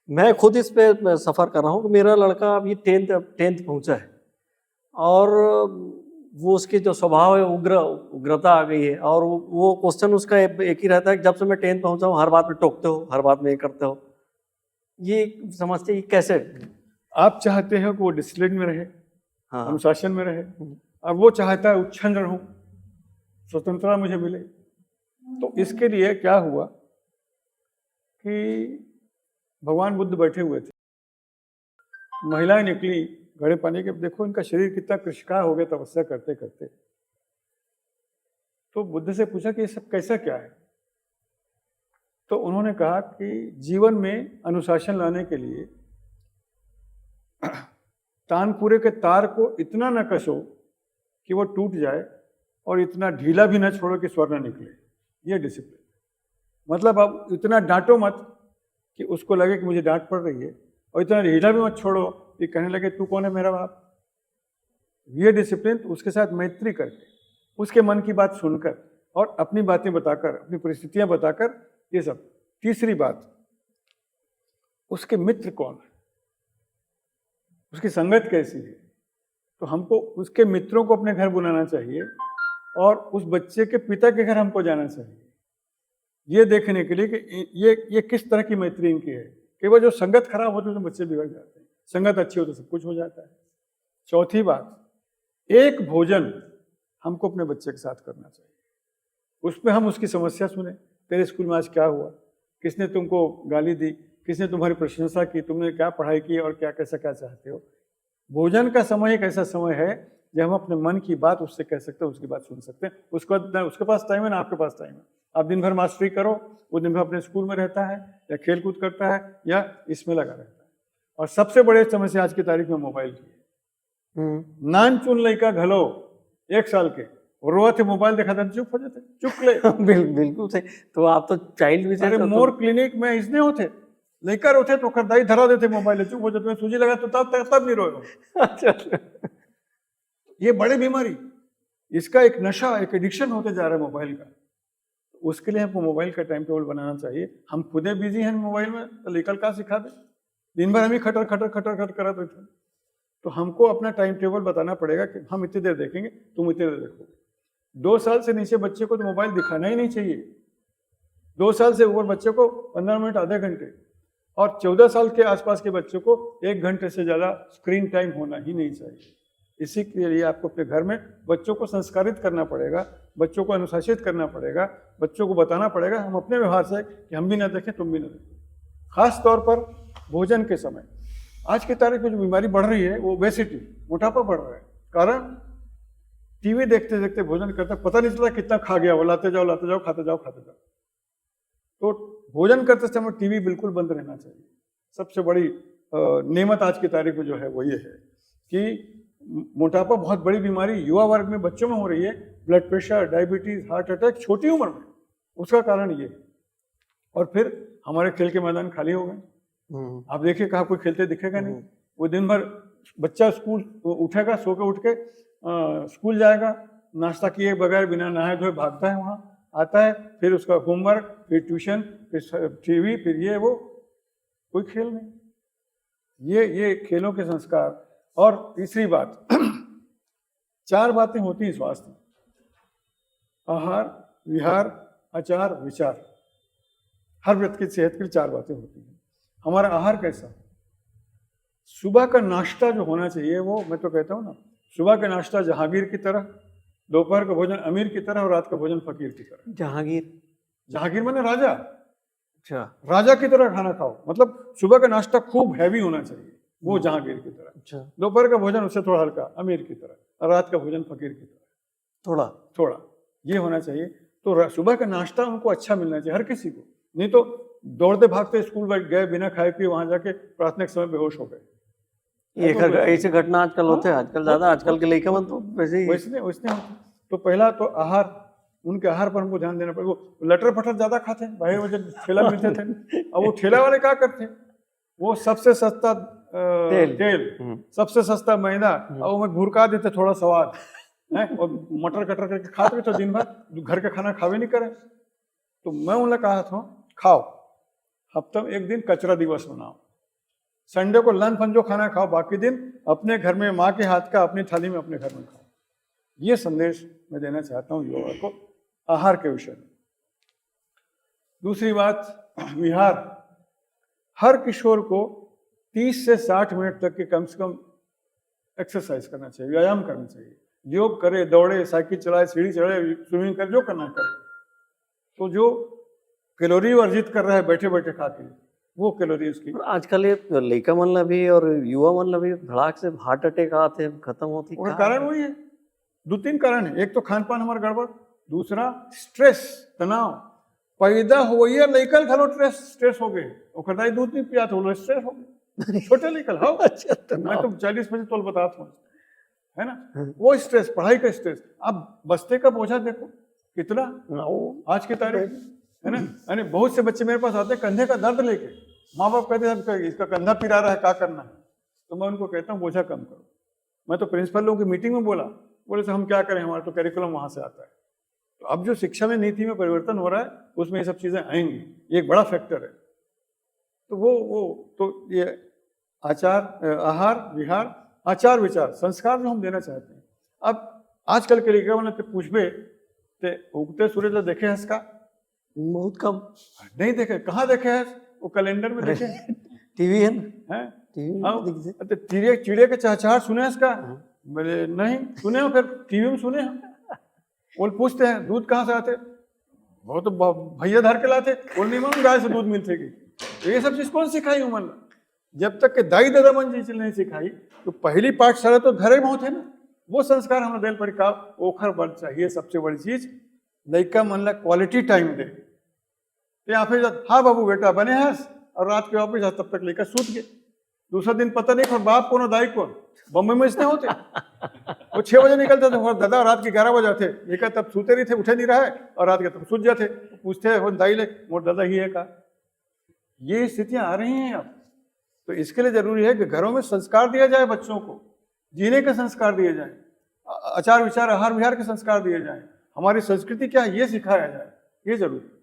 मैं खुद इस पे सफ़र कर रहा हूँ कि मेरा लड़का अभी 10th पहुँचा है और वो उसके जो स्वभाव है उग्रता आ गई है और वो क्वेश्चन उसका एक ही रहता है कि जब से मैं 10th पहुँचा हूँ हर बात में टोकते हो, हर बात में ये करते हो। ये समझते ही कैसे? आप चाहते हो कि वो डिसिप्लिन में रहे, हाँ, अनुशासन में रहे, और वो चाहता है उच्छृंग रहूं, स्वतंत्रता मुझे मिले। तो इसके लिए क्या हुआ कि भगवान बुद्ध बैठे हुए थे, महिलाएं निकली घड़े पानी के, देखो इनका शरीर कितना कृशिकाय हो गया तपस्या करते करते। तो बुद्ध से पूछा कि ये सब कैसा क्या है? तो उन्होंने कहा कि जीवन में अनुशासन लाने के लिए तानपुरे के तार को इतना न कसो कि वो टूट जाए और इतना ढीला भी न छोड़ो कि स्वर न निकले। ये डिसिप्लिन। मतलब अब इतना डांटो मत कि उसको लगे कि मुझे डांट पड़ रही है, और इतना ढीला भी मत छोड़ो कि कहने लगे तू कौन है मेरा बाप। ये डिसिप्लिन उसके साथ मैत्री करके, उसके मन की बात सुनकर और अपनी बातें बताकर, अपनी परिस्थितियां बताकर, ये सब। तीसरी बात, उसके मित्र कौन है, उसकी संगत कैसी है। तो हमको उसके मित्रों को अपने घर बुलाना चाहिए और उस बच्चे के पिता के घर हमको जाना चाहिए, ये देखने के लिए कि ये किस तरह की मैत्री इनकी है। कि वो जो संगत खराब होती है तो बच्चे बिगड़ जाते हैं, संगत अच्छी हो तो सब कुछ हो जाता है। चौथी बात, एक भोजन हमको अपने बच्चे के साथ करना चाहिए, उसमें हम उसकी समस्या सुने। तेरे स्कूल में आज क्या हुआ, किसने तुमको गाली दी, किसने तुम्हारी प्रशंसा की, तुमने क्या पढ़ाई की और क्या कैसा क्या चाहते हो। भोजन का समय एक ऐसा समय है जब हम अपने मन की बात उससे कह सकते हैं, उसकी बात सुन सकते हैं। उसके पास टाइम है ना आपके पास टाइम है। आप दिन भर मास्टरी करो, वो दिन भर अपने स्कूल में रहता है या खेल कूद करता है या इसमें लगा रहता है। और सबसे बड़े समस्या आज की तारीख में मोबाइल की है। नान चुन लइका घलो 1 साल के रोआ थे, मोबाइल देखा था चुप हो जाते, चुप ले। बिल्कुल सही। तो आप तो चाइल्ड भी अरे मोर क्लिनिक में इसने होते लइका रोते तो खरदाई धरा देते मोबाइल, चुप हो जाते, सूजी लगा तो तब नहीं रोए। अच्छा, ये बड़ी बीमारी, इसका एक नशा, एक एडिक्शन होते जा रहा है मोबाइल का। उसके लिए हमको मोबाइल का टाइम टेबल बनाना चाहिए। हम खुदे बिजी हैं मोबाइल में, तो लेकर का सिखा दे, दिन भर हम ही खटर खटर खटर खटर करते रहते हैं। तो हमको अपना टाइम टेबल बताना पड़ेगा कि हम इतनी देर देखेंगे, तुम इतनी देर देखोगे। 2 साल से नीचे बच्चे को तो मोबाइल दिखाना ही नहीं चाहिए। 2 साल से ऊपर बच्चे को 15 मिनट, आधे घंटे, और 14 साल के आसपास के बच्चों को 1 घंटे से ज़्यादा स्क्रीन टाइम होना ही नहीं चाहिए। इसी के लिए आपको अपने घर में बच्चों को संस्कारित करना पड़ेगा, बच्चों को अनुशासित करना पड़ेगा, बच्चों को बताना पड़ेगा हम अपने व्यवहार से कि हम भी ना देखें, तुम भी ना देखें। खास तौर पर भोजन के समय आज की तारीख में जो बीमारी बढ़ रही है वो ओबेसिटी, मोटापा बढ़ रहा है। कारण टीवी देखते देखते भोजन करते पता नहीं चलता कितना खा गया, वो लाते जाओ खाते जाओ खाते जाओ। तो भोजन करते समय टीवी बिल्कुल बंद रहना चाहिए। सबसे बड़ी नेमत आज की तारीख में जो है वो ये है कि मोटापा बहुत बड़ी बीमारी युवा वर्ग में, बच्चों में हो रही है। Blood pressure, diabetes, heart attack छोटी उम्र में, उसका कारण ये। और फिर हमारे खेल के मैदान खाली हो गए। आप देखिए कहाँ कोई खेलते दिखेगा नहीं। वो दिन भर बच्चा स्कूल उठेगा, सो के उठ के स्कूल जाएगा, नाश्ता किए बगैर बिना नहाए धोए भागता है, वहाँ आता है, फिर उसका होमवर्क, फिर ट्यूशन, फिर टीवी, फिर ये वो, कोई खेल नहीं। ये खेलों के संस्कार। और तीसरी बात 4 बातें होती हैं स्वास्थ्य में: आहार, विहार, आचार, विचार। हर व्यक्ति की सेहत के लिए 4 बातें होती हैं। हमारा आहार कैसा, सुबह का नाश्ता जो होना चाहिए वो, मैं तो कहता हूँ ना, सुबह का नाश्ता जहांगीर की तरह, दोपहर का भोजन अमीर की तरह और रात का भोजन फकीर की तरह। जहांगीर माने राजा। अच्छा, राजा की तरह खाना खाओ, मतलब सुबह का नाश्ता खूब हैवी होना चाहिए, वो जहांगीर की तरह। अच्छा, दोपहर का भोजन उससे थोड़ा हल्का, अमीर की तरह, और रात का भोजन फकीर की तरह, थोड़ा थोड़ा, ये होना चाहिए। तो सुबह का नाश्ता उनको अच्छा मिलना चाहिए हर किसी को, नहीं तो दौड़ते भागते स्कूल गए, बिना खाए पिए वहां जाके प्राथमिक समय बेहोश हो गए। ऐसे घटना आजकल होते हैं, आजकल ज्यादा, आजकल के लड़के मन तो वैसे ही वैसने। तो पहला तो आहार, उनके आहार पर हमको ध्यान देना पड़ेगा। वो लटर पटर ज्यादा खाते हैं, बाहर वजह ठेला मिलते थे। अब वो ठेला वाले क्या करते, वो सबसे सस्ता तेल, सबसे सस्ता मैदा, और वो में घुरका देते थोड़ा स्वाद है, और मटर कटर करके खाते तो दिन भर घर का खाना खावे नहीं करे। तो मैं उन्हें कहा था खाओ, हफ्ते में 1 दिन कचरा दिवस मनाओ, संडे को लन फंजो खाना खाओ, बाकी दिन अपने घर में माँ के हाथ का अपनी थाली में अपने घर में खाओ। ये संदेश मैं देना चाहता हूँ युवा को आहार के विषय में। दूसरी बात, विहार। हर किशोर को 30 से 60 मिनट तक के कम से कम एक्सरसाइज करना चाहिए, व्यायाम करना चाहिए। योग करे, दौड़े, साइकिल चलाए, सीढ़ी चढ़े, स्विमिंग करे, जो करना करे। तो जो कैलोरी वर्जित कर रहा है बैठे बैठे खा के, वो कैलोरी उसकी। आजकल ये लड़का मन ला भी और युवा मन ला भी धड़ाक से हार्ट अटैक आते हैं, खत्म होती। और कारण वही है, 2-3 कारण है। एक तो खान पान हमारा गड़बड़, दूसरा स्ट्रेस, तनाव। पैदा हुई है लड़कल खलो स्ट्रेस हो गए, ओखरदाई दूध नहीं पिया तो स्ट्रेस हो गए, छोटे लड़कल हाँ। अच्छा, मैं तो 40-50 तोल बताता हूँ, है ना। वो स्ट्रेस, पढ़ाई का स्ट्रेस। अब बस्ते का बोझा देखो कितना आज की तारीख, है ना। यानी बहुत से बच्चे मेरे पास आते हैं कंधे का दर्द लेके, माँ बाप कहते हैं इसका कंधा पिरा रहा है, क्या करना है। तो मैं उनको कहता हूँ बोझा कम करो। मैं तो प्रिंसिपल लोगों की मीटिंग में बोला, बोले सर हम क्या करें, हमारा तो कैरिकुलम वहां से आता है। तो अब जो शिक्षा में नीति में परिवर्तन हो रहा है उसमें ये सब चीजें आएंगी, ये एक बड़ा फैक्टर है। तो वो तो ये आहार विहार, आचार विचार, संस्कार जो हम देना चाहते हैं। अब आजकल के लिए क्या पूछबे ते उगते सूरज देखे है इसका बहुत कम नहीं देखे, कहाँ देखे है वो कैलेंडर में देखे, टीवी है ना, टीवी चिड़िया के चहचहाट सुने इसका, बोले नहीं सुने हो, फिर टीवी में सुने हैं। वो पूछते हैं दूध कहाँ से आते, वो तो भैया धर के लाते, वो नहीं मालूम गाय से दूध मिलते की। तो ये सब चीज कौन सिखाई उमर, जब तक के दाई दादा मन जी नहीं सिखाई। तो पहली पाठशाला तो घरे में होते ना, वो संस्कार हमें दिल पर का ओखर बल चाहिए। सबसे बड़ी चीज लड़का मन ला क्वालिटी टाइम दे। यहाँ फिर हाँ बाबू बेटा बने हैं, और रात के वापिस तब तक लेकर सूत गए। दूसरा दिन पता नहीं कौन बाप कौन दाई कौन, बम्बई में इसने होते। वो 6 बजे निकलते थे, और दादा रात के 11 बजे आते, लेकर तब सूते नहीं थे, उठे नहीं रहा है, और रात के तब सूत जाते। पूछते हैं दाई ले मोर दादा ही है का। ये स्थितियां आ रही हैं अब। तो इसके लिए जरूरी है कि घरों में संस्कार दिया जाए, बच्चों को जीने के संस्कार दिए जाए, आचार विचार आहार विहार के संस्कार दिए जाए, हमारी संस्कृति क्या है ये सिखाया जाए, ये जरूरी है।